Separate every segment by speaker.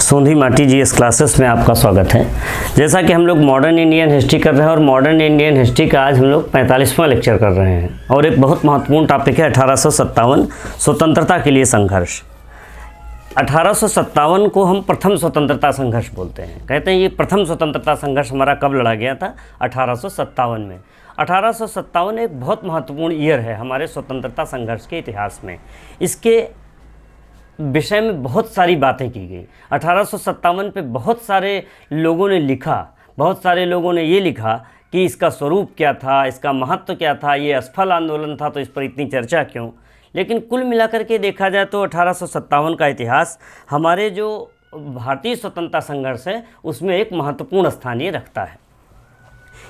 Speaker 1: सोंधी माटी जी इस क्लासेस में आपका स्वागत है। जैसा कि हम लोग मॉडर्न इंडियन हिस्ट्री कर रहे हैं और मॉडर्न इंडियन हिस्ट्री का आज हम लोग 45वां लेक्चर कर रहे हैं और एक बहुत महत्वपूर्ण टॉपिक है 1857 स्वतंत्रता के लिए संघर्ष। 1857 को हम प्रथम स्वतंत्रता संघर्ष बोलते हैं। कहते हैं ये प्रथम स्वतंत्रता संघर्ष हमारा कब लड़ा गया था? 1857 में। 1857 एक बहुत महत्वपूर्ण ईयर है हमारे स्वतंत्रता संघर्ष के इतिहास में। इसके विषय में बहुत सारी बातें की गई। 1857 पे बहुत सारे लोगों ने लिखा, बहुत सारे लोगों ने ये लिखा कि इसका स्वरूप क्या था, इसका महत्व क्या था, ये असफल आंदोलन था तो इस पर इतनी चर्चा क्यों। लेकिन कुल मिलाकर के देखा जाए तो 1857 का इतिहास हमारे जो भारतीय स्वतंत्रता संघर्ष है उसमें एक महत्वपूर्ण स्थान ये रखता है।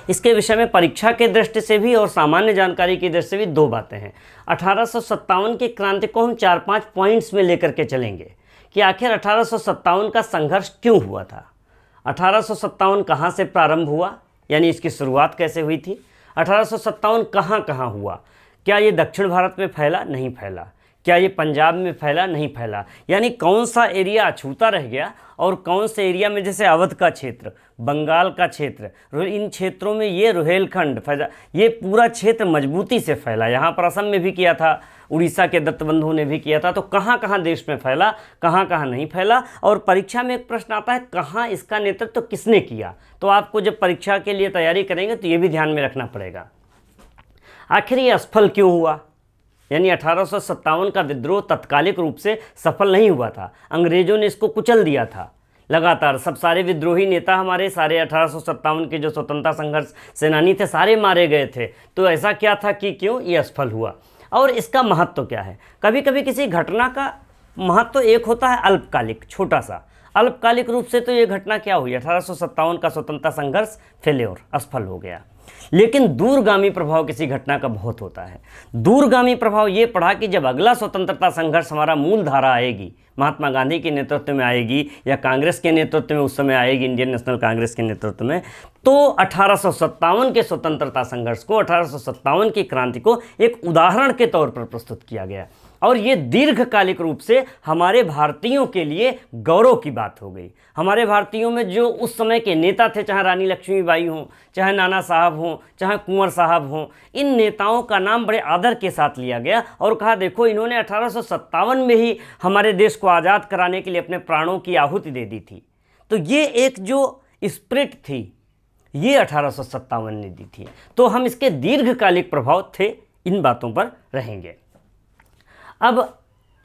Speaker 1: इसके विषय में परीक्षा के दृष्टि से भी और सामान्य जानकारी की दृष्टि से भी दो बातें हैं। 1857 की क्रांति को हम 4-5 पॉइंट्स में लेकर के चलेंगे कि आखिर 1857 का संघर्ष क्यों हुआ था, 1857 कहाँ से प्रारंभ हुआ, यानी इसकी शुरुआत कैसे हुई थी, 1857 कहाँ कहाँ हुआ, क्या ये दक्षिण भारत में फैला, नहीं फैला, क्या ये पंजाब में फैला, नहीं फैला, यानी कौन सा एरिया अछूता रह गया और कौन से एरिया में, जैसे अवध का क्षेत्र, बंगाल का क्षेत्र, इन क्षेत्रों में ये रुहेलखंड फैला, ये पूरा क्षेत्र मजबूती से फैला। यहाँ पर असम में भी किया था, उड़ीसा के दत्तबंधु ने भी किया था, तो कहाँ कहाँ देश में फैला, कहाँ कहाँ नहीं फैला। और परीक्षा में एक प्रश्न आता है कहाँ इसका नेतृत्व किसने किया। तो आपको जब परीक्षा के लिए तैयारी करेंगे तो ये भी ध्यान में रखना पड़ेगा आखिर ये असफल क्यों हुआ। यानी 1857 का विद्रोह तत्कालिक रूप से सफल नहीं हुआ था, अंग्रेज़ों ने इसको कुचल दिया था। लगातार सब सारे विद्रोही नेता हमारे सारे 1857 के जो स्वतंत्रता संघर्ष सेनानी थे सारे मारे गए थे। तो ऐसा क्या था कि क्यों ये असफल हुआ और इसका महत्व क्या है। कभी कभी किसी घटना का महत्व एक होता है अल्पकालिक, छोटा सा अल्पकालिक रूप से। तो ये घटना क्या हुई, 1857 का स्वतंत्रता संघर्ष फेल्योर, असफल हो गया। लेकिन दूरगामी प्रभाव किसी घटना का बहुत होता है। दूरगामी प्रभाव ये पड़ा कि जब अगला स्वतंत्रता संघर्ष हमारा मूल धारा आएगी, महात्मा गांधी के नेतृत्व में आएगी या कांग्रेस के नेतृत्व में उस समय आएगी, इंडियन नेशनल कांग्रेस के नेतृत्व में, तो 1857 के स्वतंत्रता संघर्ष को, 1857 की क्रांति को एक उदाहरण के तौर पर प्रस्तुत किया गया। और ये दीर्घकालिक रूप से हमारे भारतीयों के लिए गौरव की बात हो गई। हमारे भारतीयों में जो उस समय के नेता थे, चाहे रानी लक्ष्मीबाई हों, चाहे नाना साहब हों, चाहे कुंवर साहब हों, इन नेताओं का नाम बड़े आदर के साथ लिया गया और कहा देखो इन्होंने 1857 में ही हमारे देश को आज़ाद कराने के लिए अपने प्राणों की आहुति दे दी थी। तो ये एक जो स्पिरिट थी ये 1857 ने दी थी। तो हम इसके दीर्घकालिक प्रभाव थे, इन बातों पर रहेंगे। अब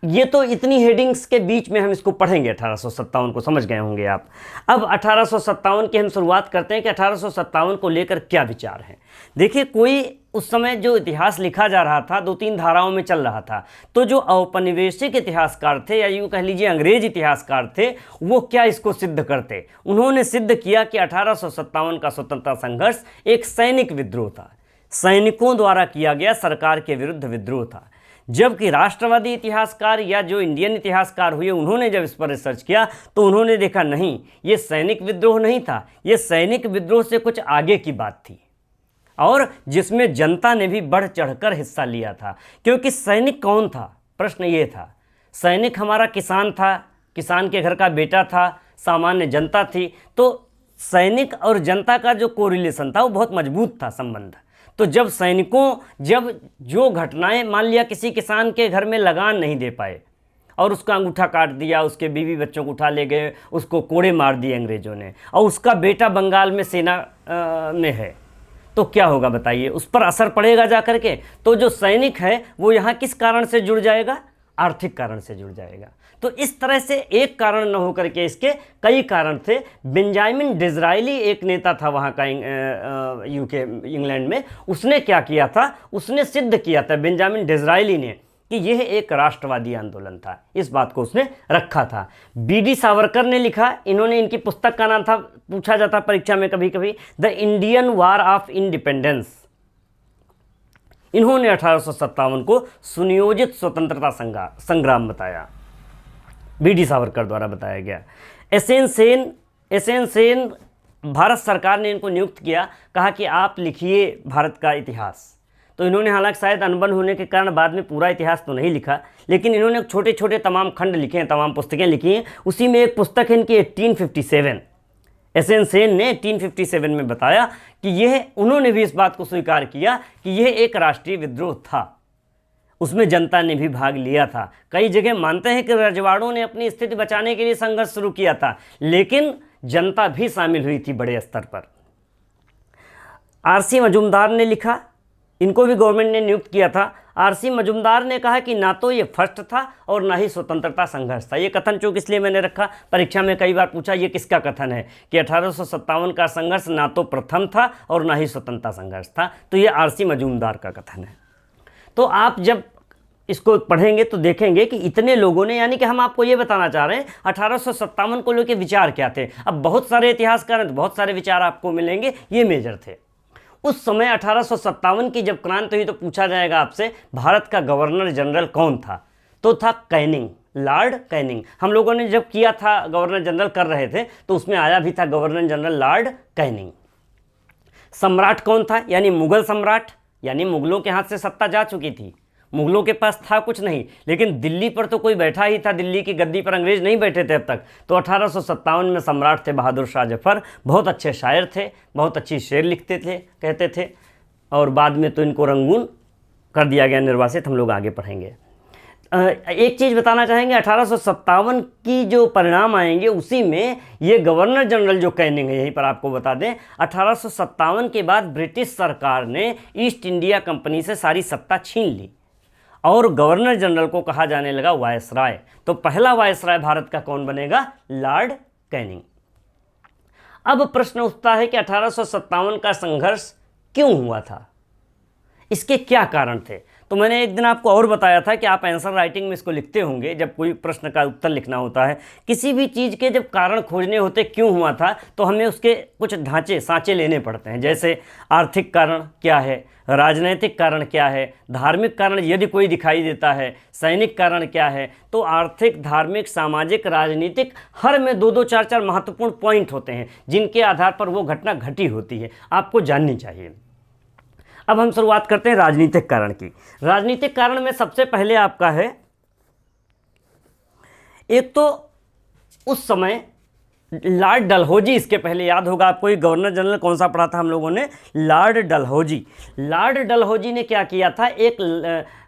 Speaker 1: ये तो इतनी हेडिंग्स के बीच में हम इसको पढ़ेंगे, 1857 को समझ गए होंगे आप। अब 1857 की हम शुरुआत करते हैं कि 1857 को लेकर क्या विचार हैं। देखिए, कोई उस समय जो इतिहास लिखा जा रहा था 2-3 धाराओं में चल रहा था। तो जो औपनिवेशिक इतिहासकार थे या यूँ कह लीजिए अंग्रेज इतिहासकार थे, वो क्या इसको सिद्ध करते। उन्होंने सिद्ध किया कि 1857 का स्वतंत्रता संघर्ष एक सैनिक विद्रोह था, सैनिकों द्वारा किया गया सरकार के विरुद्ध विद्रोह था। जबकि राष्ट्रवादी इतिहासकार या जो इंडियन इतिहासकार हुए उन्होंने जब इस पर रिसर्च किया तो उन्होंने देखा नहीं, ये सैनिक विद्रोह नहीं था, ये सैनिक विद्रोह से कुछ आगे की बात थी और जिसमें जनता ने भी बढ़ चढ़कर हिस्सा लिया था। क्योंकि सैनिक कौन था, प्रश्न ये था। सैनिक हमारा किसान था, किसान के घर का बेटा था, सामान्य जनता थी। तो सैनिक और जनता का जो कोरिलेशन था वो बहुत मजबूत था संबंध। तो जब सैनिकों, जब जो घटनाएं, मान लिया किसी किसान के घर में लगान नहीं दे पाए और उसका अंगूठा काट दिया, उसके बीवी बच्चों को उठा ले गए, उसको कोड़े मार दिए अंग्रेज़ों ने, और उसका बेटा बंगाल में सेना में है, तो क्या होगा बताइए, उस पर असर पड़ेगा जा कर के। तो जो सैनिक है वो यहाँ किस कारण से जुड़ जाएगा, आर्थिक कारण से जुड़ जाएगा। तो इस तरह से एक कारण न होकर के इसके कई कारण थे। बेंजामिन डिज़रायली एक नेता था वहाँ का, यूके इंग्लैंड में। उसने क्या किया था, उसने सिद्ध किया था, बेंजामिन डिज़रायली ने, कि यह एक राष्ट्रवादी आंदोलन था। इस बात को उसने रखा था। बीडी सावरकर ने लिखा, इन्होंने, इनकी पुस्तक का नाम था, पूछा जाता परीक्षा में कभी कभी, the Indian war of independence. इन्होंने 1857 को सुनियोजित स्वतंत्रता संग्राम बताया, बीडी सावरकर द्वारा बताया गया। एसएन सेन, भारत सरकार ने इनको नियुक्त किया, कहा कि आप लिखिए भारत का इतिहास। तो तो इन्होंने हालांकि शायद अनबन होने के कारण बाद में पूरा इतिहास तो नहीं लिखा, लेकिन इन्होंने छोटे छोटे तमाम खंड लिखे हैं, तमाम पुस्तकें लिखी हैं। उसी में एक पुस्तक है इनकी 1857, एसएन सेन ने 1857 में बताया कि यह, उन्होंने भी इस बात को स्वीकार किया कि यह एक राष्ट्रीय विद्रोह था, उसमें जनता ने भी भाग लिया था। कई जगह मानते हैं कि रजवाड़ों ने अपनी स्थिति बचाने के लिए संघर्ष शुरू किया था, लेकिन जनता भी शामिल हुई थी बड़े स्तर पर। आरसी मजूमदार ने लिखा, इनको भी गवर्नमेंट ने नियुक्त किया था। आरसी मजूमदार ने कहा कि ना तो ये फर्स्ट था और ना ही स्वतंत्रता संघर्ष था। ये कथन चूँकि इसलिए मैंने रखा, परीक्षा में कई बार पूछा ये किसका कथन है कि 1857 का संघर्ष ना तो प्रथम था और ना ही स्वतंत्रता संघर्ष था, तो ये आरसी मजूमदार का कथन है। तो आप जब इसको पढ़ेंगे तो देखेंगे कि इतने लोगों ने, यानी कि हम आपको ये बताना चाह रहे हैं 1857 को लेकर विचार क्या थे। अब बहुत सारे इतिहासकार हैं तो बहुत सारे विचार आपको मिलेंगे, ये मेजर थे। उस समय 1857 की जब क्रांति हुई तो पूछा जाएगा आपसे भारत का गवर्नर जनरल कौन था, तो था कैनिंग, लॉर्ड कैनिंग। हम लोगों ने जब किया था गवर्नर जनरल कर रहे थे तो उसमें आया भी था गवर्नर जनरल लॉर्ड कैनिंग। सम्राट कौन था, यानी मुगल सम्राट, यानी मुगलों के हाथ से सत्ता जा चुकी थी, मुगलों के पास था कुछ नहीं, लेकिन दिल्ली पर तो कोई बैठा ही था, दिल्ली की गद्दी पर अंग्रेज नहीं बैठे थे अब तक। तो 1857 में सम्राट थे बहादुर शाह जफर, बहुत अच्छे शायर थे, बहुत अच्छी शेर लिखते थे, कहते थे, और बाद में तो इनको रंगून कर दिया गया, निर्वासित। हम लोग आगे पढ़ेंगे। एक चीज़ बताना चाहेंगे, 1857 की जो परिणाम आएंगे उसी में ये गवर्नर जनरल जो कैनिंग है, यहीं पर आपको बता दें 1857 के बाद ब्रिटिश सरकार ने ईस्ट इंडिया कंपनी से सारी सत्ता छीन ली और गवर्नर जनरल को कहा जाने लगा वायसराय। तो पहला वायसराय भारत का कौन बनेगा, लॉर्ड कैनिंग। अब प्रश्न उठता है कि 1857 का संघर्ष क्यों हुआ था, इसके क्या कारण थे। तो मैंने एक दिन आपको और बताया था कि आप आंसर राइटिंग में इसको लिखते होंगे, जब कोई प्रश्न का उत्तर लिखना होता है, किसी भी चीज़ के जब कारण खोजने होते क्यों हुआ था, तो हमें उसके कुछ ढांचे सांचे लेने पड़ते हैं। जैसे आर्थिक कारण क्या है, राजनैतिक कारण क्या है, धार्मिक कारण यदि कोई दिखाई देता है, सैनिक कारण क्या है। तो आर्थिक, धार्मिक, सामाजिक, राजनीतिक, हर में दो दो चार चार महत्वपूर्ण पॉइंट होते हैं जिनके आधार पर वो घटना घटी होती है, आपको जाननी चाहिए। अब हम शुरुआत करते हैं राजनीतिक कारण की। राजनीतिक कारण में सबसे पहले आपका है, एक तो उस समय लॉर्ड डलहौजी, इसके पहले याद होगा आपको ये गवर्नर जनरल कौन सा पढ़ा था हम लोगों ने, लॉर्ड डलहौजी। लॉर्ड डलहौजी ने क्या किया था, एक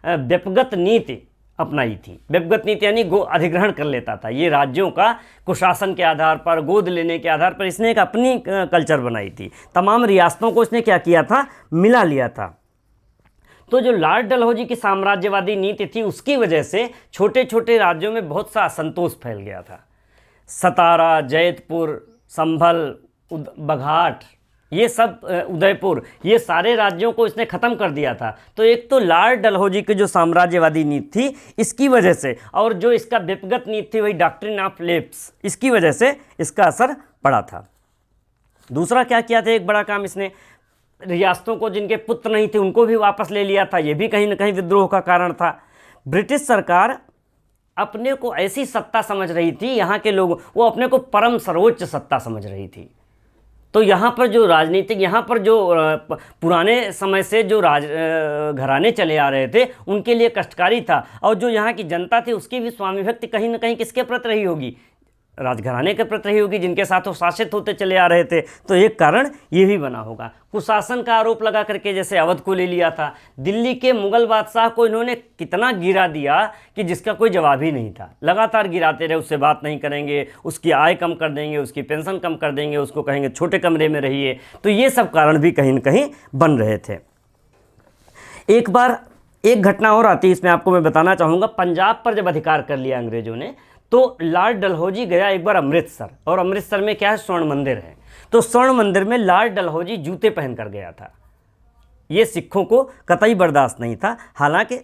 Speaker 1: व्यक्तिगत नीति अपनाई थी। व्यक्तिगत नीति यानी गो अधिग्रहण कर लेता था, ये राज्यों का कुशासन के आधार पर, गोद लेने के आधार पर इसने एक अपनी कल्चर बनाई थी। तमाम रियासतों को इसने क्या किया था, मिला लिया था। तो जो लॉर्ड डलहौजी की साम्राज्यवादी नीति थी उसकी वजह से छोटे छोटे राज्यों में बहुत सा असंतोष फैल गया था। सतारा, जैतपुर, संभल, बघाट, ये सब, उदयपुर, ये सारे राज्यों को इसने ख़त्म कर दिया था। तो एक तो लॉर्ड डलहौजी की जो साम्राज्यवादी नीति थी इसकी वजह से, और जो इसका व्यक्तिगत नीति थी वही डॉक्ट्रिन ऑफ लेप्स, इसकी वजह से इसका असर पड़ा था। दूसरा क्या किया था, एक बड़ा काम इसने, रियासतों को जिनके पुत्र नहीं थे उनको भी वापस ले लिया था, ये भी कहीं ना कहीं विद्रोह का कारण था। ब्रिटिश सरकार अपने को ऐसी सत्ता समझ रही थी, यहाँ के लोग वो अपने को परम सर्वोच्च सत्ता समझ रही थी। तो यहाँ पर जो राजनीतिक, यहाँ पर जो पुराने समय से जो घराने चले आ रहे थे उनके लिए कष्टकारी था, और जो यहाँ की जनता थी उसकी भी स्वामी भक्ति कहीं ना कहीं किसके प्रति रही होगी, राजघराने के प्रति रही होगी, जिनके साथ वो शासित होते चले आ रहे थे। तो एक कारण ये भी बना होगा। कुशासन का आरोप लगा करके जैसे अवध को ले लिया था, दिल्ली के मुगल बादशाह को इन्होंने कितना गिरा दिया कि जिसका कोई जवाब ही नहीं था। लगातार गिराते रहे, उससे बात नहीं करेंगे, उसकी आय कम कर देंगे, उसकी पेंशन कम कर देंगे, उसको कहेंगे छोटे कमरे में रहिए। तो ये सब कारण भी कहीं न कहीं बन रहे थे। एक बार एक घटना और आती है, इसमें आपको मैं बताना चाहूँगा। पंजाब पर जब अधिकार कर लिया अंग्रेज़ों ने तो लॉर्ड डलहौजी गया एक बार अमृतसर, और अमृतसर में क्या है, स्वर्ण मंदिर है। तो स्वर्ण मंदिर में लॉर्ड डलहौजी जूते पहन कर गया था। ये सिखों को कतई बर्दाश्त नहीं था। हालांकि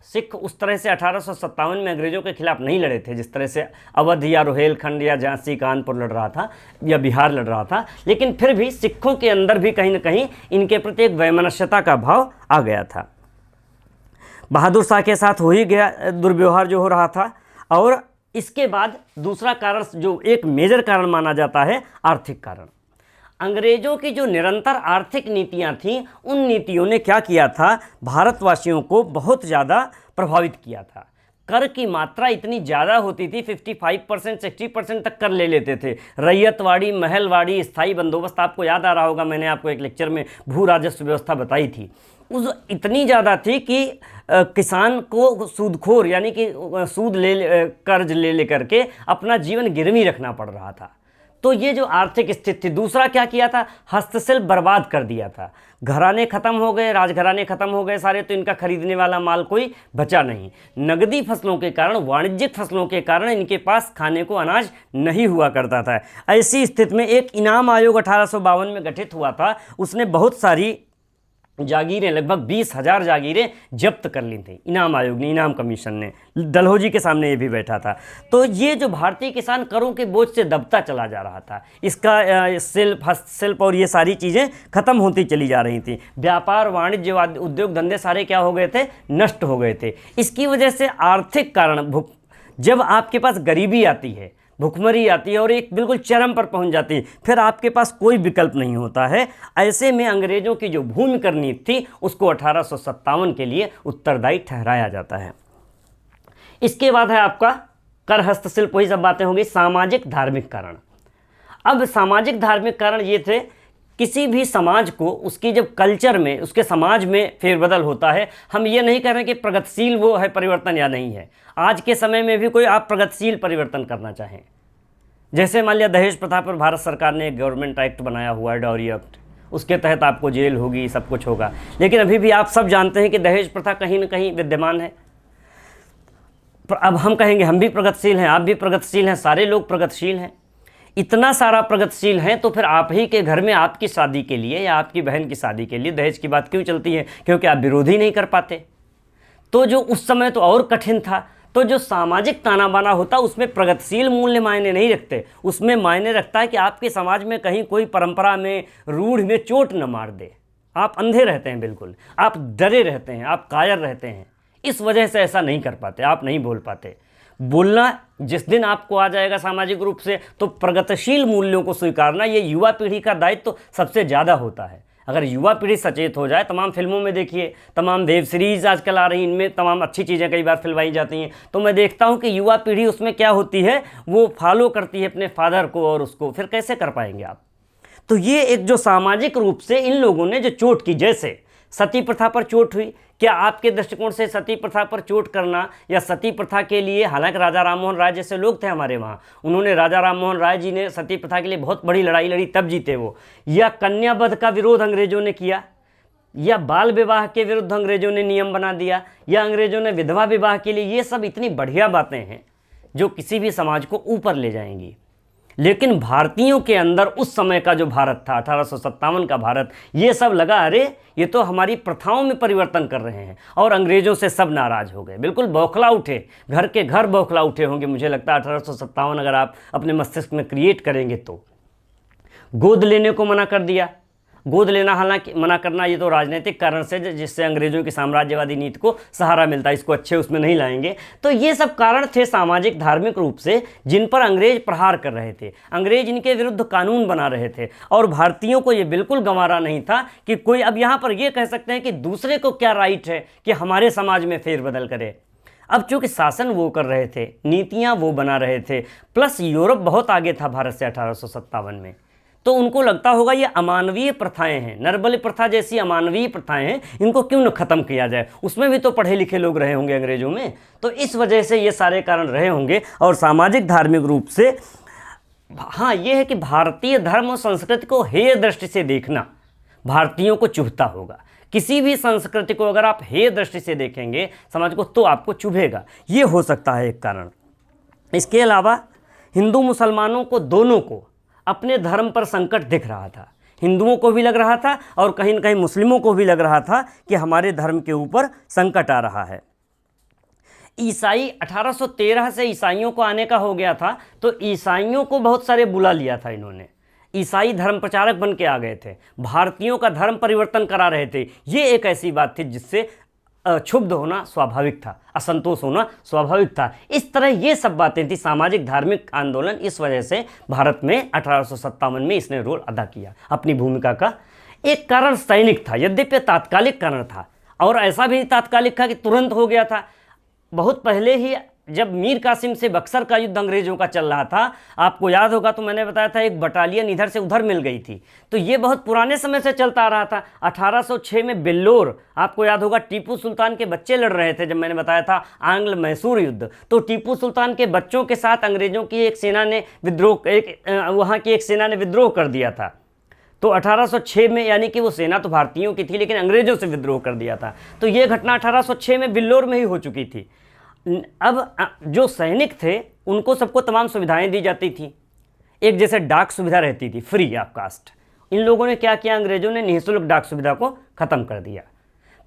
Speaker 1: सिख उस तरह से 1857 में अंग्रेज़ों के खिलाफ नहीं लड़े थे जिस तरह से अवध या रोहेलखंड या झांसी, कानपुर लड़ रहा था या बिहार लड़ रहा था, लेकिन फिर भी सिखों के अंदर भी कहीं ना कहीं इनके प्रति एक वैमनस्यता का भाव आ गया था। बहादुर शाह के साथ हो ही गया दुर्व्यवहार जो हो रहा था। और इसके बाद दूसरा कारण जो एक मेजर कारण माना जाता है, आर्थिक कारण। अंग्रेजों की जो निरंतर आर्थिक नीतियां थीं, उन नीतियों ने क्या किया था, भारतवासियों को बहुत ज़्यादा प्रभावित किया था। कर की मात्रा इतनी ज़्यादा होती थी, 55% 60% तक कर ले लेते थे। रैयतवाड़ी, महलवाड़ी, स्थायी बंदोबस्त, आपको याद आ रहा होगा, मैंने आपको एक लेक्चर में भू राजस्व व्यवस्था बताई थी। उस इतनी ज़्यादा थी कि किसान को सूदखोर यानी कि सूद कर्ज ले करके अपना जीवन गिरवी रखना पड़ रहा था। तो ये जो आर्थिक स्थिति थी। दूसरा क्या किया था, हस्तशिल्प बर्बाद कर दिया था। घराने खत्म हो गए, राजघराने खत्म हो गए सारे, तो इनका खरीदने वाला माल कोई बचा नहीं। नगदी फसलों के कारण, वाणिज्यिक फसलों के कारण इनके पास खाने को अनाज नहीं हुआ करता था। ऐसी स्थिति में एक इनाम आयोग 1852 में गठित हुआ था। उसने बहुत सारी जागीरें, लगभग 20,000 जागीरें जब्त कर ली थी इनाम आयोग ने, इनाम कमीशन ने। डलहौजी के सामने ये भी बैठा था। तो ये जो भारतीय किसान करों के बोझ से दबता चला जा रहा था, इसका शिल्प, हस्तशिल्प और ये सारी चीज़ें खत्म होती चली जा रही थी। व्यापार, वाणिज्य, उद्योग धंधे सारे क्या हो गए थे, नष्ट हो गए थे। इसकी वजह से आर्थिक कारण, जब आपके पास गरीबी आती है, भुखमरी आती है और एक बिल्कुल चरम पर पहुंच जाती है, फिर आपके पास कोई विकल्प नहीं होता है। ऐसे में अंग्रेजों की जो भूमि कर नीति थी, उसको 1857 के लिए उत्तरदायी ठहराया जाता है। इसके बाद है आपका कर, हस्तशिल्प, वही सब बातें होंगी। सामाजिक धार्मिक कारण। अब सामाजिक धार्मिक कारण ये थे, किसी भी समाज को उसकी जब कल्चर में, उसके समाज में फेरबदल होता है। हम ये नहीं कह रहे कि प्रगतिशील वो है परिवर्तन या नहीं है। आज के समय में भी कोई आप प्रगतिशील परिवर्तन करना चाहें, जैसे मान लिया दहेज प्रथा पर भारत सरकार ने एक गवर्नमेंट एक्ट बनाया हुआ है, डॉरी एक्ट, उसके तहत आपको जेल होगी, सब कुछ होगा। लेकिन अभी भी आप सब जानते हैं कि दहेज प्रथा कहीं ना कहीं विद्यमान है। अब हम कहेंगे हम भी प्रगतिशील हैं, आप भी प्रगतिशील हैं, सारे लोग प्रगतिशील हैं। इतना सारा प्रगतिशील हैं तो फिर आप ही के घर में आपकी शादी के लिए या आपकी बहन की शादी के लिए दहेज की बात क्यों चलती है? क्योंकि आप विरोधी नहीं कर पाते। तो जो उस समय तो और कठिन था। तो जो सामाजिक ताना बाना होता, उसमें प्रगतिशील मूल्य मायने नहीं रखते। उसमें मायने रखता है कि आपके समाज में कहीं कोई परंपरा में, रूढ़ में चोट न मार दे। आप अंधे रहते हैं, बिल्कुल आप डरे रहते हैं, आप कायर रहते हैं। इस वजह से ऐसा नहीं कर पाते, आप नहीं बोल पाते। बोलना जिस दिन आपको आ जाएगा सामाजिक रूप से, तो प्रगतिशील मूल्यों को स्वीकारना ये युवा पीढ़ी का दायित्व तो सबसे ज़्यादा होता है। अगर युवा पीढ़ी सचेत हो जाए, तमाम फिल्मों में देखिए, तमाम वेब सीरीज़ आजकल आ रही, इनमें तमाम अच्छी चीज़ें कई बार फिल्माई जाती हैं, तो मैं देखता हूं कि युवा पीढ़ी उसमें क्या होती है, वो फॉलो करती है अपने फादर को और उसको, फिर कैसे कर पाएंगे आप? तो ये एक जो सामाजिक रूप से इन लोगों ने जो चोट की, जैसे सती प्रथा पर चोट हुई, क्या आपके दृष्टिकोण से सती प्रथा पर चोट करना या सती प्रथा के लिए, हालांकि राजा राममोहन राय जैसे लोग थे हमारे वहाँ, उन्होंने, राजा राममोहन राय जी ने सती प्रथा के लिए बहुत बड़ी लड़ाई लड़ी, तब जीते वो, या कन्यावध का विरोध अंग्रेजों ने किया, या बाल विवाह के विरुद्ध अंग्रेजों ने नियम बना दिया, या अंग्रेजों ने विधवा विवाह के लिए, ये सब इतनी बढ़िया बातें हैं जो किसी भी समाज को ऊपर ले जाएंगी। लेकिन भारतीयों के अंदर उस समय का जो भारत था, 1857 का भारत, ये सब लगा अरे ये तो हमारी प्रथाओं में परिवर्तन कर रहे हैं, और अंग्रेजों से सब नाराज़ हो गए, बिल्कुल बौखला उठे, घर के घर बौखला उठे होंगे। मुझे लगता है 1857 अगर आप अपने मस्तिष्क में क्रिएट करेंगे तो। गोद लेने को मना कर दिया। गोद लेना हालांकि मना करना ये तो राजनीतिक कारण से, जिससे अंग्रेजों की साम्राज्यवादी नीति को सहारा मिलता है, इसको अच्छे उसमें नहीं लाएंगे। तो ये सब कारण थे सामाजिक धार्मिक रूप से, जिन पर अंग्रेज प्रहार कर रहे थे, अंग्रेज इनके विरुद्ध कानून बना रहे थे, और भारतीयों को ये बिल्कुल गंवारा नहीं था कि कोई, अब यहाँ पर ये कह सकते हैं कि दूसरे को क्या राइट है कि हमारे समाज में फेरबदल करे। अब चूंकि शासन वो कर रहे थे, नीतियाँ वो बना रहे थे, प्लस यूरोप बहुत आगे था भारत से 1857 में, तो उनको लगता होगा ये अमानवीय प्रथाएं हैं, नरबली प्रथा जैसी अमानवीय प्रथाएं हैं, इनको क्यों न ख़त्म किया जाए। उसमें भी तो पढ़े लिखे लोग रहे होंगे अंग्रेजों में, तो इस वजह से ये सारे कारण रहे होंगे। और सामाजिक धार्मिक रूप से हाँ, ये है कि भारतीय धर्म और संस्कृति को हेय दृष्टि से देखना भारतीयों को चुभता होगा। किसी भी संस्कृति को अगर आप हेय दृष्टि से देखेंगे समाज को, तो आपको चुभेगा, ये हो सकता है एक कारण। इसके अलावा हिंदू मुसलमानों को, दोनों को अपने धर्म पर संकट दिख रहा था। हिंदुओं को भी लग रहा था और कहीं न कहीं मुस्लिमों को भी लग रहा था कि हमारे धर्म के ऊपर संकट आ रहा है। ईसाई 1813 से ईसाइयों को आने का हो गया था, तो ईसाइयों को बहुत सारे बुला लिया था इन्होंने। ईसाई धर्म प्रचारक बन के आ गए थे, भारतीयों का धर्म परिवर्तन करा रहे थे। ये एक ऐसी बात थी जिससे क्षुब्ध होना स्वाभाविक था, असंतोष होना स्वाभाविक था। इस तरह ये सब बातें थी। सामाजिक धार्मिक आंदोलन इस वजह से भारत में 1857 में इसने रोल अदा किया अपनी भूमिका का। एक कारण सैनिक था, यद्यपि तात्कालिक कारण था, और ऐसा भी तात्कालिक था कि तुरंत हो गया था। बहुत पहले ही जब मीर कासिम से बक्सर का युद्ध अंग्रेजों का चल रहा था, आपको याद होगा तो मैंने बताया था एक बटालियन इधर से उधर मिल गई थी, तो ये बहुत पुराने समय से चलता आ रहा था। 1806 में बिल्लोर, आपको याद होगा टीपू सुल्तान के बच्चे लड़ रहे थे, जब मैंने बताया था आंग्ल मैसूर युद्ध, तो टीपू सुल्तान के बच्चों के साथ अंग्रेजों की एक सेना ने वहाँ की एक सेना ने विद्रोह कर दिया था। तो 1806 में, यानी कि वो सेना तो भारतीयों की थी लेकिन अंग्रेजों से विद्रोह कर दिया था। तो ये घटना 1806 में बिल्लोर में ही हो चुकी थी। अब जो सैनिक थे उनको सबको तमाम सुविधाएं दी जाती थी, एक जैसे डाक सुविधा रहती थी फ्री ऑफ कास्ट। इन लोगों ने क्या किया, अंग्रेजों ने निःशुल्क डाक सुविधा को ख़त्म कर दिया।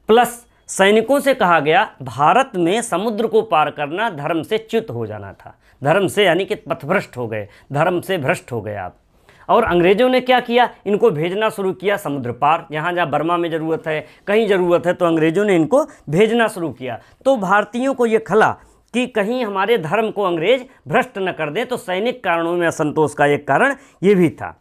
Speaker 1: प्लस सैनिकों से कहा गया भारत में समुद्र को पार करना धर्म से च्युत हो जाना था। धर्म से यानी कि पथभ्रष्ट हो गए, धर्म से भ्रष्ट हो गए आप। और अंग्रेज़ों ने क्या किया, इनको भेजना शुरू किया समुद्र पार। जहाँ जहाँ बर्मा में ज़रूरत है, कहीं ज़रूरत है, तो अंग्रेज़ों ने इनको भेजना शुरू किया। तो भारतीयों को ये खला कि कहीं हमारे धर्म को अंग्रेज़ भ्रष्ट न कर दें, तो सैनिक कारणों में असंतोष का एक कारण ये भी था।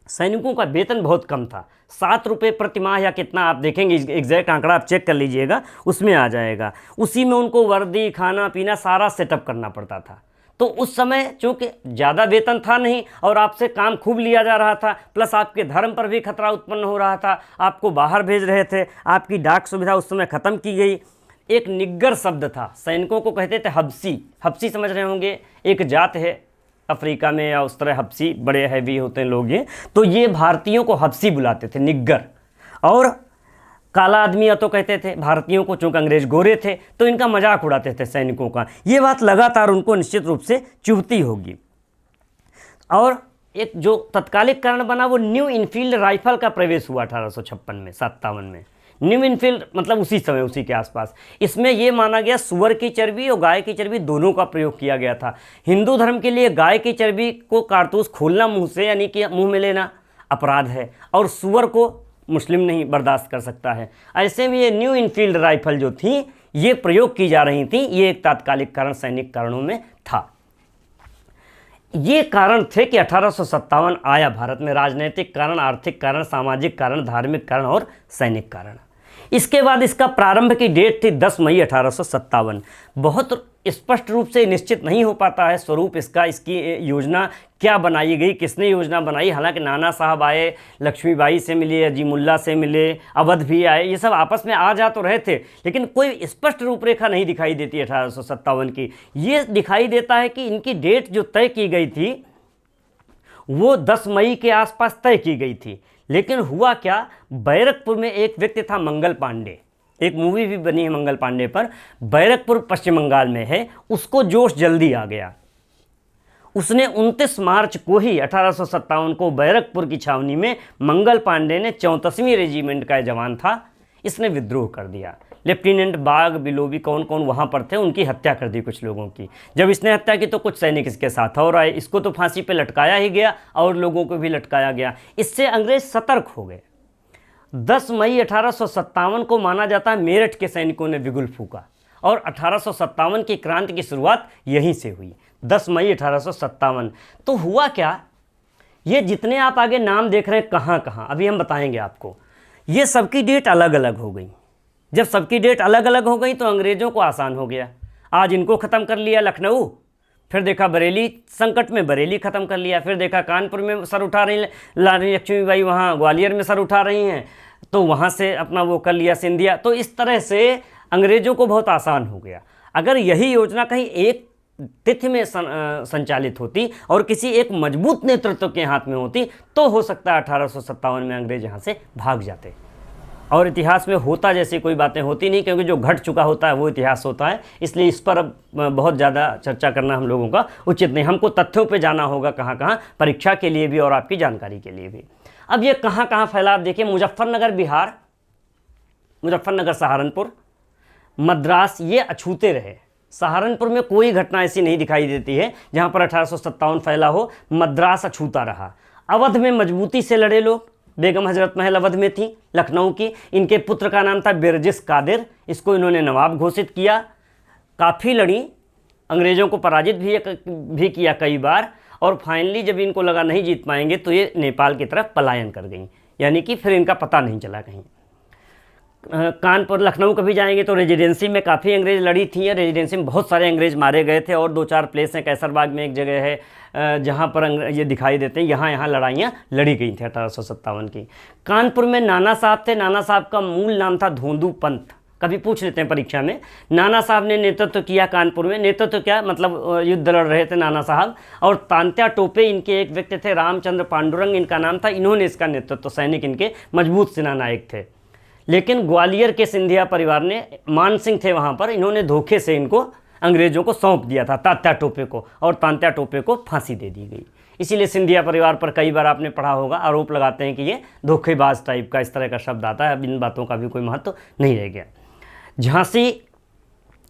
Speaker 1: सैनिकों का वेतन बहुत कम था, 7 रुपये प्रति माह या कितना, आप देखेंगे एग्जैक्ट आंकड़ा आप चेक कर लीजिएगा, उसमें आ जाएगा। उसी में उनको वर्दी, खाना पीना सारा सेटअप करना पड़ता था। तो उस समय चूँकि ज़्यादा वेतन था नहीं और आपसे काम खूब लिया जा रहा था, प्लस आपके धर्म पर भी खतरा उत्पन्न हो रहा था, आपको बाहर भेज रहे थे, आपकी डाक सुविधा उस समय ख़त्म की गई। एक निग्गर शब्द था, सैनिकों को कहते थे हब्सी। हब्सी समझ रहे होंगे, एक जात है अफ्रीका में या उस तरह, हब्सी बड़े हैवी होते हैं लोग ये, तो ये भारतीयों को हब्सी बुलाते थे, निग्गर। और काला आदमी या तो कहते थे भारतीयों को, चूँकि अंग्रेज गोरे थे तो इनका मजाक उड़ाते थे सैनिकों का। ये बात लगातार उनको निश्चित रूप से चुभती होगी। और एक जो तत्कालिक कारण बना वो न्यू इनफील्ड राइफल का प्रवेश हुआ 1856 में, 57 में। न्यू इनफील्ड मतलब उसी समय, उसी के आसपास। इसमें यह माना गया सुअर की चर्बी और गाय की चर्बी दोनों का प्रयोग किया गया था। हिंदू धर्म के लिए गाय की चर्बी को कारतूस खोलना मुंह से, यानी कि मुंह में लेना अपराध है, और सुअर को मुस्लिम नहीं बर्दाश्त कर सकता है। ऐसे में ये न्यू इनफील्ड राइफल जो थी ये प्रयोग की जा रही थी, ये एक तात्कालिक कारण सैनिक कारणों में था। ये कारण थे कि 1857 आया भारत में, राजनीतिक कारण, आर्थिक कारण, सामाजिक कारण, धार्मिक कारण और सैनिक कारण। इसके बाद इसका प्रारंभ की डेट थी 10 मई 1857। बहुत स्पष्ट रूप से निश्चित नहीं हो पाता है स्वरूप इसका, इसकी योजना क्या बनाई गई, किसने योजना बनाई। हालांकि नाना साहब आए, लक्ष्मीबाई से मिले, अजीमुल्ला से मिले, अवध भी आए, ये सब आपस में आ जा तो रहे थे, लेकिन कोई स्पष्ट रूपरेखा नहीं दिखाई देती 1857 की। ये दिखाई देता है कि इनकी डेट जो तय की गई थी वो 10 मई के आसपास तय की गई थी। लेकिन हुआ क्या, बैरकपुर में एक व्यक्ति था मंगल पांडे, एक मूवी भी बनी है मंगल पांडे पर, बैरकपुर पश्चिम बंगाल में है, उसको जोश जल्दी आ गया। उसने 29 मार्च को ही 1857 को बैरकपुर की छावनी में मंगल पांडे ने 34वीं रेजिमेंट का जवान था, इसने विद्रोह कर दिया। लेफ्टिनेंट बाग, बिलोबी, कौन कौन वहाँ पर थे, उनकी हत्या कर दी कुछ लोगों की। जब इसने हत्या की तो कुछ सैनिक इसके साथ और आए, इसको तो फांसी पे लटकाया ही गया और लोगों को भी लटकाया गया। इससे अंग्रेज सतर्क हो गए। 10 मई 1857 को माना जाता है मेरठ के सैनिकों ने बिगुल फूका, और 1857 की क्रांति की शुरुआत यहीं से हुई, 10 मई 1857। तो हुआ क्या, ये जितने आप आगे नाम देख रहे हैं कहाँ कहाँ, अभी हम बताएंगे आपको, ये सबकी डेट अलग अलग हो गई। जब सबकी डेट अलग अलग हो गई तो अंग्रेज़ों को आसान हो गया, आज इनको ख़त्म कर लिया लखनऊ, फिर देखा बरेली संकट में, बरेली ख़त्म कर लिया, फिर देखा कानपुर में सर उठा रही रानी लक्ष्मीबाई, वहाँ ग्वालियर में सर उठा रही हैं, तो वहाँ से अपना वो कर लिया सिंधिया। तो इस तरह से अंग्रेज़ों को बहुत आसान हो गया। अगर यही योजना कहीं एक तिथि में संचालित होती और किसी एक मजबूत नेतृत्व के हाथ में होती तो हो सकता है 1857 में अंग्रेज यहाँ से भाग जाते। और इतिहास में होता जैसी कोई बातें होती नहीं, क्योंकि जो घट चुका होता है वो इतिहास होता है, इसलिए इस पर अब बहुत ज़्यादा चर्चा करना हम लोगों का उचित नहीं। हमको तथ्यों पे जाना होगा कहाँ कहाँ, परीक्षा के लिए भी और आपकी जानकारी के लिए भी। अब ये कहाँ कहाँ फैला, आप देखिए, मुजफ्फरनगर बिहार, मुजफ्फरनगर सहारनपुर, मद्रास, ये अछूते रहे। सहारनपुर में कोई घटना ऐसी नहीं दिखाई देती है जहाँ पर 1857 फैला हो, मद्रास अछूता रहा। अवध में मजबूती से लड़े लोग, बेगम हजरत महल अवध में थी, लखनऊ की। इनके पुत्र का नाम था बिरजिस कादिर, इसको इन्होंने नवाब घोषित किया। काफ़ी लड़ी, अंग्रेज़ों को पराजित भी किया कई बार, और फाइनली जब इनको लगा नहीं जीत पाएंगे तो ये नेपाल की तरफ पलायन कर गई, यानी कि फिर इनका पता नहीं चला कहीं। कानपुर, लखनऊ कभी जाएंगे तो रेजिडेंसी में काफ़ी अंग्रेज़ लड़ी थी, रेजिडेंसी में बहुत सारे अंग्रेज़ मारे गए थे, और 2-4 प्लेस हैं, कैसरबाग में एक जगह है जहाँ पर ये दिखाई देते हैं, यहाँ लड़ाइयाँ लड़ी गई थी 1857 की। कानपुर में नाना साहब थे, नाना साहब का मूल नाम था धोंदू पंत, कभी पूछ लेते हैं परीक्षा में। नाना साहब ने नेतृत्व किया कानपुर में, नेतृत्व क्या मतलब युद्ध लड़ रहे थे नाना साहब। और तांत्या टोपे इनके एक व्यक्ति थे, रामचंद्र पांडुरंग इनका नाम था, इन्होंने इसका नेतृत्व, सैनिक इनके मजबूत सेना नायक थे। लेकिन ग्वालियर के सिंधिया परिवार ने, मान सिंह थे वहाँ पर, इन्होंने धोखे से इनको अंग्रेज़ों को सौंप दिया था, तांत्या टोपे को, और तांत्या टोपे को फांसी दे दी गई। इसीलिए सिंधिया परिवार पर कई बार आपने पढ़ा होगा, आरोप लगाते हैं कि ये धोखेबाज टाइप का, इस तरह का शब्द आता है। अब इन बातों का भी कोई महत्व नहीं रह गया। झांसी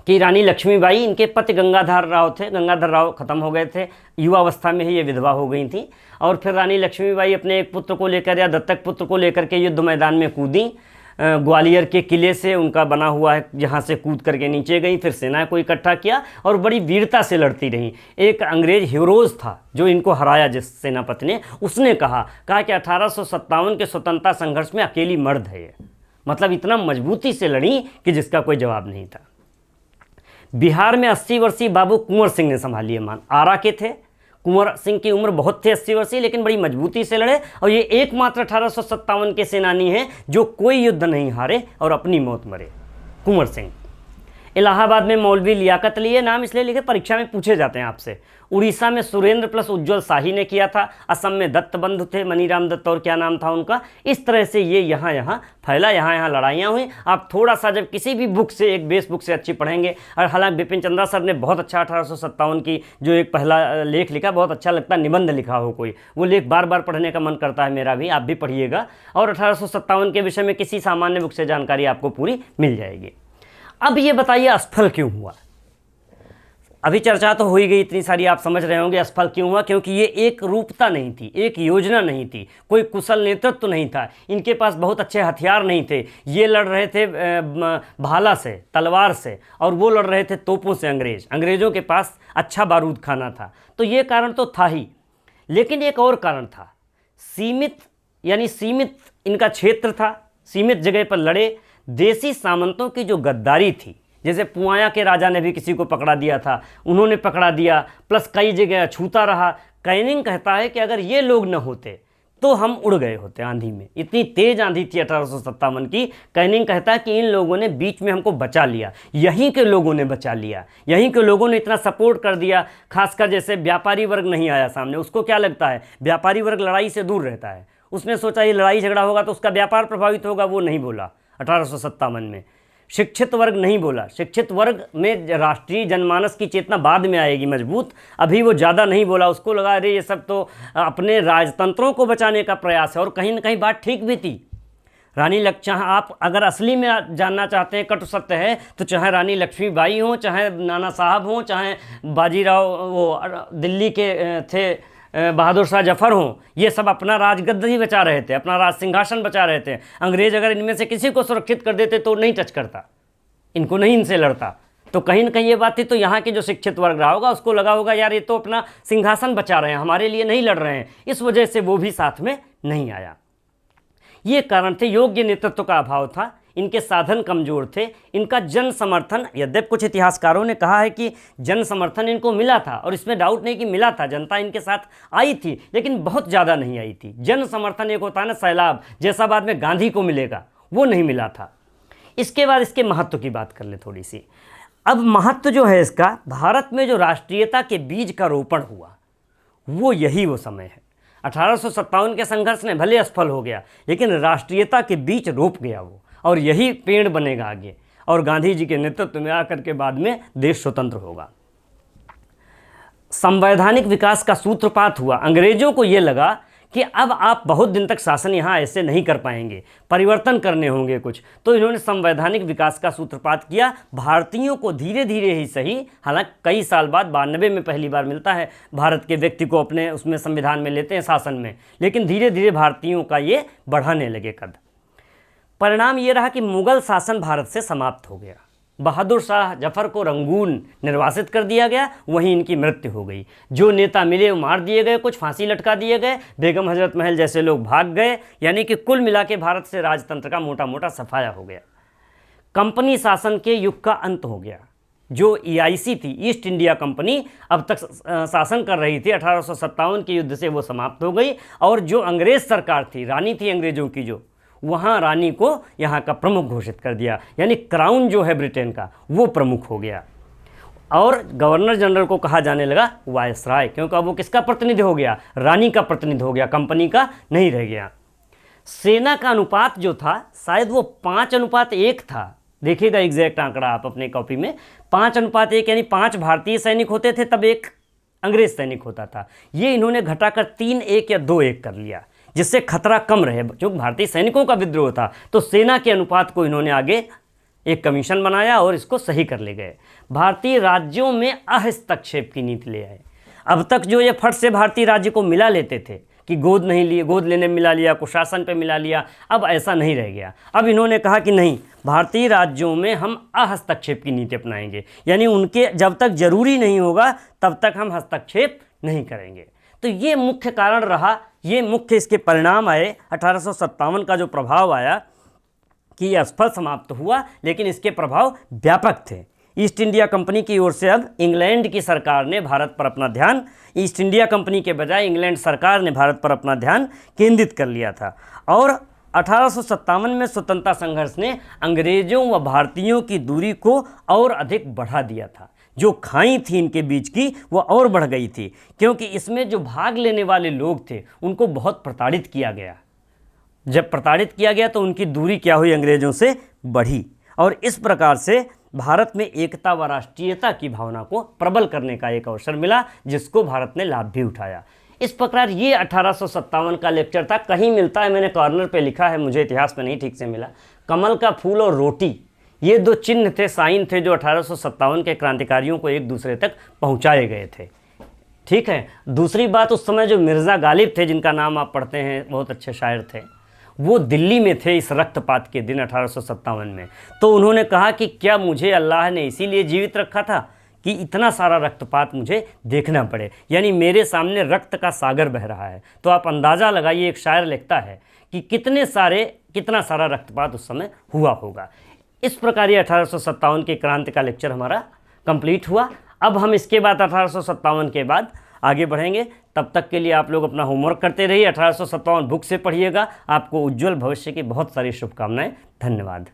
Speaker 1: की रानी लक्ष्मीबाई, इनके पति गंगाधर राव थे, गंगाधर राव ख़त्म हो गए थे, युवावस्था में ही ये विधवा हो गई थी। और फिर रानी लक्ष्मीबाई अपने एक पुत्र को लेकर या दत्तक पुत्र को लेकर के युद्ध मैदान में कूदी। ग्वालियर के किले से उनका बना हुआ है, जहाँ से कूद करके नीचे गई, फिर सेना को इकट्ठा किया और बड़ी वीरता से लड़ती रहीं। एक अंग्रेज हीरोज़ था जो इनको हराया, जिस सेनापति ने, उसने कहा कि 1857 के स्वतंत्रता संघर्ष में अकेली मर्द है ये, मतलब इतना मजबूती से लड़ी कि जिसका कोई जवाब नहीं था। बिहार में 80 वर्षीय बाबू कुंवर सिंह ने संभाली है मान, आरा के थे। कुंवर सिंह की उम्र बहुत थी, 80 वर्षीय, लेकिन बड़ी मजबूती से लड़े, और ये एकमात्र 1857 के सेनानी हैं जो कोई युद्ध नहीं हारे और अपनी मौत मरे, कुंवर सिंह। इलाहाबाद में मौलवी लियाकत अली, ये नाम इसलिए लिखे परीक्षा में पूछे जाते हैं आपसे। उड़ीसा में सुरेंद्र प्लस उज्ज्वल शाही ने किया था। असम में दत्त बंधु थे, मनीराम दत्त, और क्या नाम था उनका। इस तरह से ये यहाँ फैला, यहाँ लड़ाइयाँ हुई। आप थोड़ा सा जब किसी भी बुक से, एक बेस बुक से अच्छी पढ़ेंगे, और हालांकि बिपिन चंद्रा सर ने बहुत अच्छा 1857 की जो एक पहला लेख लिखा, बहुत अच्छा लगता है, निबंध लिखा हो कोई, वो लेख बार बार पढ़ने का मन करता है मेरा भी, आप भी पढ़िएगा। और 1857 के विषय में किसी सामान्य बुक से जानकारी आपको पूरी मिल जाएगी। अब ये बताइए असफल क्यों हुआ। अभी चर्चा तो हो ही गई इतनी सारी, आप समझ रहे होंगे असफल क्यों हुआ। क्योंकि ये एक रूपता नहीं थी, एक योजना नहीं थी, कोई कुशल नेतृत्व नहीं था, इनके पास बहुत अच्छे हथियार नहीं थे। ये लड़ रहे थे भाला से, तलवार से, और वो लड़ रहे थे तोपों से। अंग्रेज़ों के पास अच्छा बारूद खाना था, तो ये कारण तो था ही। लेकिन एक और कारण था, सीमित इनका क्षेत्र था, सीमित जगह पर लड़े। देसी सामंतों की जो गद्दारी थी, जैसे पुआया के राजा ने भी किसी को पकड़ा दिया था, उन्होंने पकड़ा दिया, प्लस कई जगह छूता रहा। कैनिंग कहता है कि अगर ये लोग न होते तो हम उड़ गए होते आंधी में। इतनी तेज़ आंधी थी 1857 की। कैनिंग कहता है कि इन लोगों ने बीच में हमको बचा लिया, यहीं के लोगों ने बचा लिया, यहीं के लोगों ने इतना सपोर्ट कर दिया। खासकर जैसे व्यापारी वर्ग नहीं आया सामने, उसको क्या लगता है, व्यापारी वर्ग लड़ाई से दूर रहता है, उसने सोचा ये लड़ाई झगड़ा होगा तो उसका व्यापार प्रभावित होगा, वो नहीं बोला 1857 में। शिक्षित वर्ग नहीं बोला, शिक्षित वर्ग में राष्ट्रीय जनमानस की चेतना बाद में आएगी मजबूत, अभी वो ज़्यादा नहीं बोला। उसको लगा अरे ये सब तो अपने राजतंत्रों को बचाने का प्रयास है, और कहीं ना कहीं बात ठीक भी थी। रानी चाहे आप अगर असली में जानना चाहते हैं, कटु सत्य है, तो चाहे रानी लक्ष्मीबाई हों, चाहे नाना साहब हों, चाहे बाजीराव वो दिल्ली के थे बहादुर शाह जफर हों, ये सब अपना राजगद्दी ही बचा रहे थे, अपना राज सिंहासन बचा रहे थे। अंग्रेज अगर इनमें से किसी को सुरक्षित कर देते तो नहीं टच करता, इनको नहीं इनसे लड़ता। तो कहीं ना कहीं ये बात थी। तो यहाँ के जो शिक्षित वर्ग रहा होगा उसको लगा होगा यार ये तो अपना सिंहासन बचा रहे हैं, हमारे लिए नहीं लड़ रहे हैं, इस वजह से वो भी साथ में नहीं आया। ये कारण थे, योग्य नेतृत्व का अभाव था, इनके साधन कमज़ोर थे, इनका जन समर्थन, यद्यपि कुछ इतिहासकारों ने कहा है कि जन समर्थन इनको मिला था, और इसमें डाउट नहीं कि मिला था, जनता इनके साथ आई थी, लेकिन बहुत ज़्यादा नहीं आई थी। जन समर्थन एक होता है ना सैलाब, जैसा बाद में गांधी को मिलेगा, वो नहीं मिला था। इसके बाद इसके महत्व की बात कर ले थोड़ी सी। अब महत्व जो है इसका, भारत में जो राष्ट्रीयता के बीज का रोपण हुआ, वो यही वो समय है। 1857 के संघर्ष ने भले असफल हो गया, लेकिन राष्ट्रीयता के बीज रोप गया वो, और यही पेड़ बनेगा आगे, और गांधी जी के नेतृत्व में आकर के बाद में देश स्वतंत्र होगा। संवैधानिक विकास का सूत्रपात हुआ। अंग्रेजों को ये लगा कि अब आप बहुत दिन तक शासन यहाँ ऐसे नहीं कर पाएंगे, परिवर्तन करने होंगे कुछ। तो इन्होंने संवैधानिक विकास का सूत्रपात किया। भारतीयों को धीरे धीरे ही सही, हालांकि कई साल बाद 92 में पहली बार मिलता है भारत के व्यक्ति को अपने उसमें संविधान में लेते हैं शासन में, लेकिन धीरे धीरे भारतीयों का ये बढ़ाने लगे कद। परिणाम ये रहा कि मुगल शासन भारत से समाप्त हो गया। बहादुर शाह जफर को रंगून निर्वासित कर दिया गया, वहीं इनकी मृत्यु हो गई। जो नेता मिले वो मार दिए गए, कुछ फांसी लटका दिए गए, बेगम हजरत महल जैसे लोग भाग गए। यानी कि कुल मिला के भारत से राजतंत्र का मोटा मोटा सफाया हो गया। कंपनी शासन के युग का अंत हो गया। जो EIC थी, ईस्ट इंडिया कंपनी, अब तक शासन कर रही थी, 1857 के युद्ध से वो समाप्त हो गई। और जो अंग्रेज सरकार थी, रानी थी अंग्रेजों की, जो वहाँ रानी को यहाँ का प्रमुख घोषित कर दिया। यानी क्राउन जो है ब्रिटेन का, वो प्रमुख हो गया। और गवर्नर जनरल को कहा जाने लगा वायसराय, क्योंकि अब वो किसका प्रतिनिधि हो गया? रानी का प्रतिनिधि हो गया, कंपनी का नहीं रह गया। सेना का अनुपात जो था शायद वो 5:1 था। देखिएगा एग्जैक्ट आंकड़ा आप अपने कॉपी में, 5:1, यानी 5 भारतीय सैनिक होते थे तब 1 अंग्रेज सैनिक होता था। ये इन्होंने घटाकर 3:1 या 2:1 कर लिया, जिससे खतरा कम रहे। जो भारतीय सैनिकों का विद्रोह था, तो सेना के अनुपात को इन्होंने आगे एक कमीशन बनाया और इसको सही कर ले गए। भारतीय राज्यों में अहस्तक्षेप की नीति ले आए। अब तक जो ये फट से भारतीय राज्य को मिला लेते थे कि गोद नहीं लिए, गोद लेने में मिला लिया, कुशासन पे मिला लिया, अब ऐसा नहीं रह गया। अब इन्होंने कहा कि नहीं, भारतीय राज्यों में हम अहस्तक्षेप की नीति अपनाएंगे, यानी उनके जब तक जरूरी नहीं होगा तब तक हम हस्तक्षेप नहीं करेंगे। तो ये मुख्य कारण रहा, ये मुख्य इसके परिणाम आए। 1857 का जो प्रभाव आया कि ये असफल समाप्त हुआ, लेकिन इसके प्रभाव व्यापक थे। ईस्ट इंडिया कंपनी की ओर से अब इंग्लैंड की सरकार ने भारत पर अपना ध्यान, ईस्ट इंडिया कंपनी के बजाय इंग्लैंड सरकार ने भारत पर अपना ध्यान केंद्रित कर लिया था। और 1857 में स्वतंत्रता संघर्ष ने अंग्रेजों व भारतीयों की दूरी को और अधिक बढ़ा दिया था। जो खाई थी इनके बीच की वो और बढ़ गई थी, क्योंकि इसमें जो भाग लेने वाले लोग थे उनको बहुत प्रताड़ित किया गया। जब प्रताड़ित किया गया तो उनकी दूरी क्या हुई? अंग्रेजों से बढ़ी। और इस प्रकार से भारत में एकता व राष्ट्रीयता की भावना को प्रबल करने का एक अवसर मिला, जिसको भारत ने लाभ भी उठाया। इस प्रकार ये 1857 का लेक्चर था। कहीं मिलता है, मैंने कॉर्नर पे लिखा है, मुझे इतिहास में नहीं ठीक से मिला। कमल का फूल और रोटी, ये 2 चिन्ह थे, साइन थे, जो 1857 के क्रांतिकारियों को एक दूसरे तक पहुंचाए गए थे। ठीक है। दूसरी बात, उस समय जो मिर्ज़ा गालिब थे, जिनका नाम आप पढ़ते हैं, बहुत अच्छे शायर थे, वो दिल्ली में थे इस रक्तपात के दिन 1857 में। तो उन्होंने कहा कि क्या मुझे अल्लाह ने इसीलिए जीवित रखा था कि इतना सारा रक्तपात मुझे देखना पड़े, यानी मेरे सामने रक्त का सागर बह रहा है। तो आप अंदाज़ा लगाइए, एक शायर लिखता है कि कितना सारा रक्तपात उस समय हुआ होगा। इस प्रकार ये 1857 की क्रांति का लेक्चर हमारा कंप्लीट हुआ। अब हम इसके बाद 1857 के बाद आगे बढ़ेंगे। तब तक के लिए आप लोग अपना होमवर्क करते रहिए। 1857 बुक से पढ़िएगा। आपको उज्जवल भविष्य की बहुत सारी शुभकामनाएं। धन्यवाद।